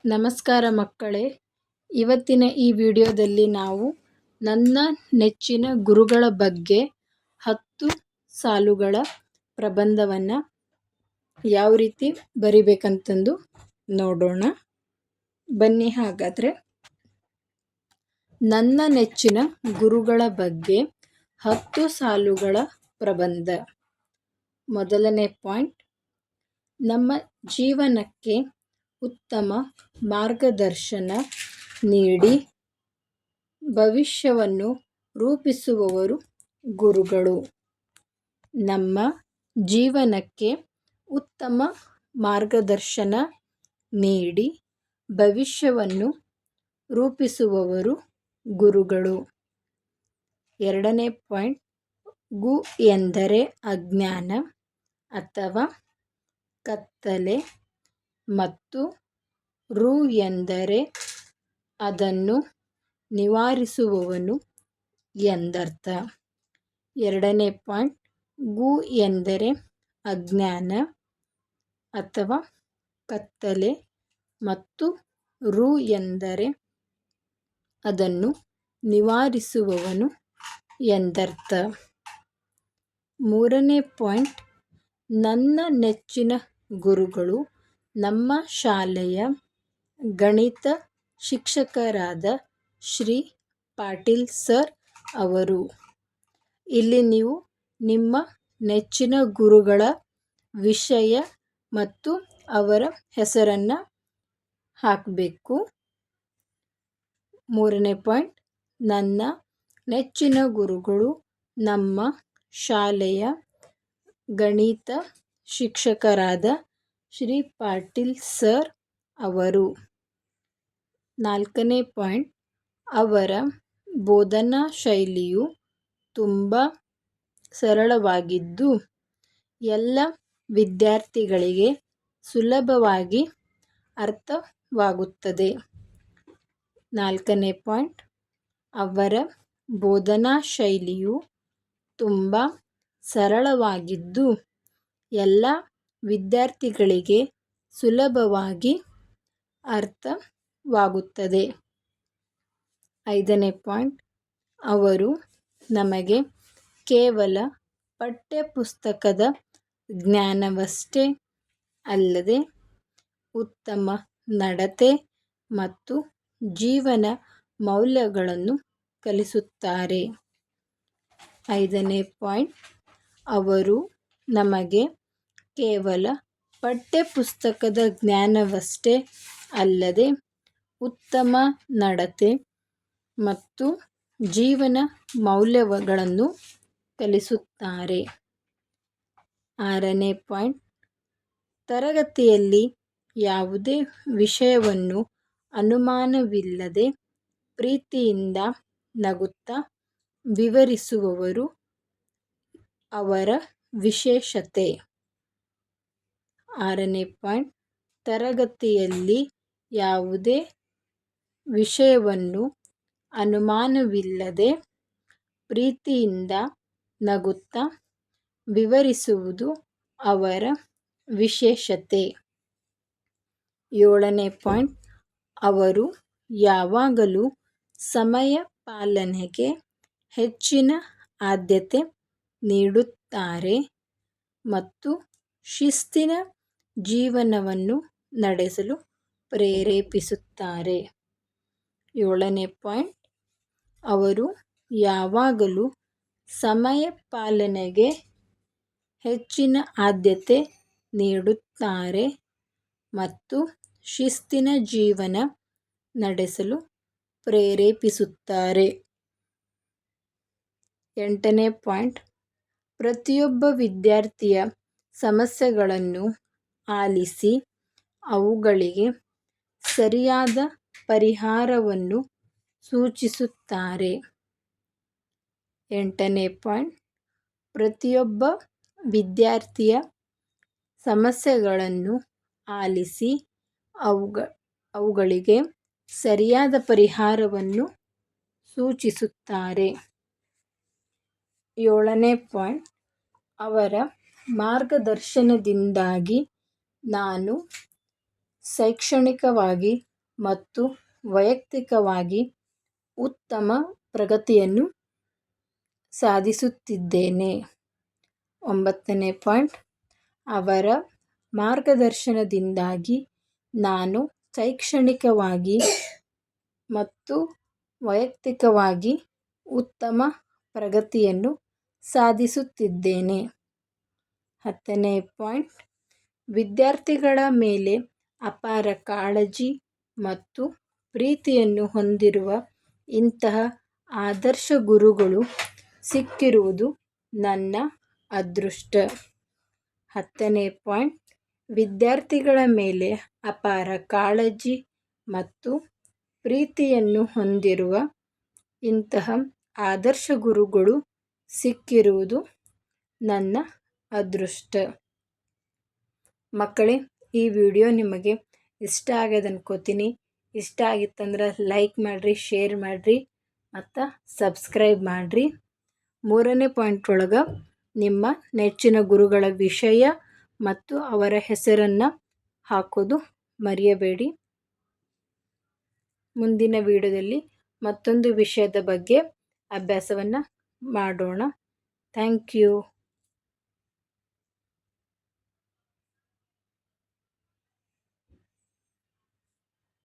ನಮಸ್ಕಾರ ಮಕ್ಕಳೇ, ಇವತ್ತಿನ ಈ ವಿಡಿಯೋದಲ್ಲಿ ನಾವು ನನ್ನ ನೆಚ್ಚಿನ ಗುರುಗಳ ಬಗ್ಗೆ 10 ಸಾಲುಗಳ ಪ್ರಬಂಧವನ್ನು ಯಾವ ರೀತಿ ಬರಿಬೇಕಂತಂದು ನೋಡೋಣ. ಬನ್ನಿ ಹಾಗಾದರೆ. ನನ್ನ ನೆಚ್ಚಿನ ಗುರುಗಳ ಬಗ್ಗೆ 10 ಸಾಲುಗಳ ಪ್ರಬಂಧ. ಮೊದಲನೇ ಪಾಯಿಂಟ್, ನಮ್ಮ ಜೀವನಕ್ಕೆ ಉತ್ತಮ ಮಾರ್ಗದರ್ಶನ ನೀಡಿ ಭವಿಷ್ಯವನ್ನು ರೂಪಿಸುವವರು ಗುರುಗಳು. ನಮ್ಮ ಜೀವನಕ್ಕೆ ಉತ್ತಮ ಮಾರ್ಗದರ್ಶನ ನೀಡಿ ಭವಿಷ್ಯವನ್ನು ರೂಪಿಸುವವರು ಗುರುಗಳು. ಎರಡನೇ ಪಾಯಿಂಟ್, ಗು ಎಂದರೆ ಅಜ್ಞಾನ ಅಥವಾ ಕತ್ತಲೆ ಮತ್ತು ರು ಎಂದರೆ ಅದನ್ನು ನಿವಾರಿಸುವವನು ಎಂದರ್ಥ. ಎರಡನೇ ಪಾಯಿಂಟ್, ಗು ಎಂದರೆ ಅಜ್ಞಾನ ಅಥವಾ ಕತ್ತಲೆ ಮತ್ತು ರು ಎಂದರೆ ಅದನ್ನು ನಿವಾರಿಸುವವನು ಎಂದರ್ಥ. ಮೂರನೇ ಪಾಯಿಂಟ್, ನನ್ನ ನೆಚ್ಚಿನ ಗುರುಗಳು ನಮ್ಮ ಶಾಲೆಯ ಗಣಿತ ಶಿಕ್ಷಕರಾದ ಶ್ರೀ ಪಾಟೀಲ್ ಸರ್ ಅವರು. ಇಲ್ಲಿ ನೀವು ನಿಮ್ಮ ನೆಚ್ಚಿನ ಗುರುಗಳ ವಿಷಯ ಮತ್ತು ಅವರ ಹೆಸರನ್ನು ಹಾಕಬೇಕು. ಮೂರನೇ ಪಾಯಿಂಟ್, ನನ್ನ ನೆಚ್ಚಿನ ಗುರುಗಳು ನಮ್ಮ ಶಾಲೆಯ ಗಣಿತ ಶಿಕ್ಷಕರಾದ ಶ್ರೀ ಪಾಟೀಲ್ ಸರ್ ಅವರು. ನಾಲ್ಕನೇ ಪಾಯಿಂಟ್, ಅವರ ಬೋಧನಾ ಶೈಲಿಯು ತುಂಬ ಸರಳವಾಗಿದ್ದು ಎಲ್ಲ ವಿದ್ಯಾರ್ಥಿಗಳಿಗೆ ಸುಲಭವಾಗಿ ಅರ್ಥವಾಗುತ್ತದೆ. ನಾಲ್ಕನೇ ಪಾಯಿಂಟ್, ಅವರ ಬೋಧನಾ ಶೈಲಿಯು ತುಂಬ ಸರಳವಾಗಿದ್ದು ಎಲ್ಲ ವಿದ್ಯಾರ್ಥಿಗಳಿಗೆ ಸುಲಭವಾಗಿ ಅರ್ಥವಾಗುತ್ತದೆ. ಐದನೇ ಪಾಯಿಂಟ್, ಅವರು ನಮಗೆ ಕೇವಲ ಪಠ್ಯಪುಸ್ತಕದ ಜ್ಞಾನವಷ್ಟೇ ಅಲ್ಲದೆ ಉತ್ತಮ ನಡತೆ ಮತ್ತು ಜೀವನ ಮೌಲ್ಯಗಳನ್ನು ಕಲಿಸುತ್ತಾರೆ. ಐದನೇ ಪಾಯಿಂಟ್, ಅವರು ನಮಗೆ ಕೇವಲ ಪಠ್ಯಪುಸ್ತಕದ ಜ್ಞಾನವಷ್ಟೇ ಅಲ್ಲದೆ ಉತ್ತಮ ನಡತೆ ಮತ್ತು ಜೀವನ ಮೌಲ್ಯಗಳನ್ನು ಕಲಿಸುತ್ತಾರೆ. ಆರನೇ ಪಾಯಿಂಟ್, ತರಗತಿಯಲ್ಲಿ ಯಾವುದೇ ವಿಷಯವನ್ನು ಅನುಮಾನವಿಲ್ಲದೆ ಪ್ರೀತಿಯಿಂದ ನಗುತ್ತಾ ವಿವರಿಸುವವರು ಅವರ ವಿಶೇಷತೆ. ಆರನೇ ಪಾಯಿಂಟ್, ತರಗತಿಯಲ್ಲಿ ಯಾವುದೇ ವಿಷಯವನ್ನು ಅನುಮಾನವಿಲ್ಲದೆ ಪ್ರೀತಿಯಿಂದ ನಗುತ್ತಾ ವಿವರಿಸುವುದು ಅವರ ವಿಶೇಷತೆ. ಏಳನೇ ಪಾಯಿಂಟ್, ಅವರು ಯಾವಾಗಲೂ ಸಮಯ ಪಾಲನೆಗೆ ಹೆಚ್ಚಿನ ಆದ್ಯತೆ ನೀಡುತ್ತಾರೆ ಮತ್ತು ಶಿಸ್ತಿನ ಜೀವನವನ್ನು ನಡೆಸಲು ಪ್ರೇರೇಪಿಸುತ್ತಾರೆ. ಏಳನೇ ಪಾಯಿಂಟ್, ಅವರು ಯಾವಾಗಲೂ ಸಮಯ ಪಾಲನೆಗೆ ಹೆಚ್ಚಿನ ಆದ್ಯತೆ ನೀಡುತ್ತಾರೆ ಮತ್ತು ಶಿಸ್ತಿನ ಜೀವನ ನಡೆಸಲು ಪ್ರೇರೇಪಿಸುತ್ತಾರೆ. ಎಂಟನೇ ಪಾಯಿಂಟ್, ಪ್ರತಿಯೊಬ್ಬ ವಿದ್ಯಾರ್ಥಿಯ ಸಮಸ್ಯೆಗಳನ್ನು ಆಲಿಸಿ ಅವುಗಳಿಗೆ ಸರಿಯಾದ ಪರಿಹಾರವನ್ನು ಸೂಚಿಸುತ್ತಾರೆ. ಎಂಟನೇ ಪಾಯಿಂಟ್, ಪ್ರತಿಯೊಬ್ಬ ವಿದ್ಯಾರ್ಥಿಯ ಸಮಸ್ಯೆಗಳನ್ನು ಆಲಿಸಿ ಅವುಗಳಿಗೆ ಸರಿಯಾದ ಪರಿಹಾರವನ್ನು ಸೂಚಿಸುತ್ತಾರೆ. ಏಳನೇ ಪಾಯಿಂಟ್, ಅವರ ಮಾರ್ಗದರ್ಶನದಿಂದಾಗಿ ನಾನು ಶೈಕ್ಷಣಿಕವಾಗಿ ಮತ್ತು ವೈಯಕ್ತಿಕವಾಗಿ ಉತ್ತಮ ಪ್ರಗತಿಯನ್ನು ಸಾಧಿಸುತ್ತಿದ್ದೇನೆ. 9ನೇ ಪಾಯಿಂಟ್, ಅವರ ಮಾರ್ಗದರ್ಶನದಿಂದಾಗಿ ನಾನು ಶೈಕ್ಷಣಿಕವಾಗಿ ಮತ್ತು ವೈಯಕ್ತಿಕವಾಗಿ ಉತ್ತಮ ಪ್ರಗತಿಯನ್ನು ಸಾಧಿಸುತ್ತಿದ್ದೇನೆ. 10ನೇ ಪಾಯಿಂಟ್, ವಿದ್ಯಾರ್ಥಿಗಳ ಮೇಲೆ ಅಪಾರ ಕಾಳಜಿ ಮತ್ತು ಪ್ರೀತಿಯನ್ನು ಹೊಂದಿರುವ ಇಂತಹ ಆದರ್ಶ ಗುರುಗಳು ಸಿಕ್ಕಿರುವುದು ನನ್ನ ಅದೃಷ್ಟ. 10ನೇ ಪಾಯಿಂಟ್, ವಿದ್ಯಾರ್ಥಿಗಳ ಮೇಲೆ ಅಪಾರ ಕಾಳಜಿ ಮತ್ತು ಪ್ರೀತಿಯನ್ನು ಹೊಂದಿರುವ ಇಂತಹ ಆದರ್ಶ ಗುರುಗಳು ಸಿಕ್ಕಿರುವುದು ನನ್ನ ಅದೃಷ್ಟ. ಮಕ್ಕಳೇ, ಈ ವಿಡಿಯೋ ನಿಮಗೆ ಇಷ್ಟ ಆಗ್ಯದ ಅನ್ಕೋತೀನಿ. ಇಷ್ಟ ಆಗಿತ್ತಂದ್ರೆ ಲೈಕ್ ಮಾಡಿರಿ, ಶೇರ್ ಮಾಡಿರಿ ಮತ್ತು ಸಬ್ಸ್ಕ್ರೈಬ್ ಮಾಡಿರಿ. 3ನೇ ಪಾಯಿಂಟ್ ಒಳಗೆ ನಿಮ್ಮ ನೆಚ್ಚಿನ ಗುರುಗಳ ವಿಷಯ ಮತ್ತು ಅವರ ಹೆಸರನ್ನು ಹಾಕೋದು ಮರೆಯಬೇಡಿ. ಮುಂದಿನ ವಿಡಿಯೋದಲ್ಲಿ ಮತ್ತೊಂದು ವಿಷಯದ ಬಗ್ಗೆ ಅಭ್ಯಾಸವನ್ನು ಮಾಡೋಣ. Thank you.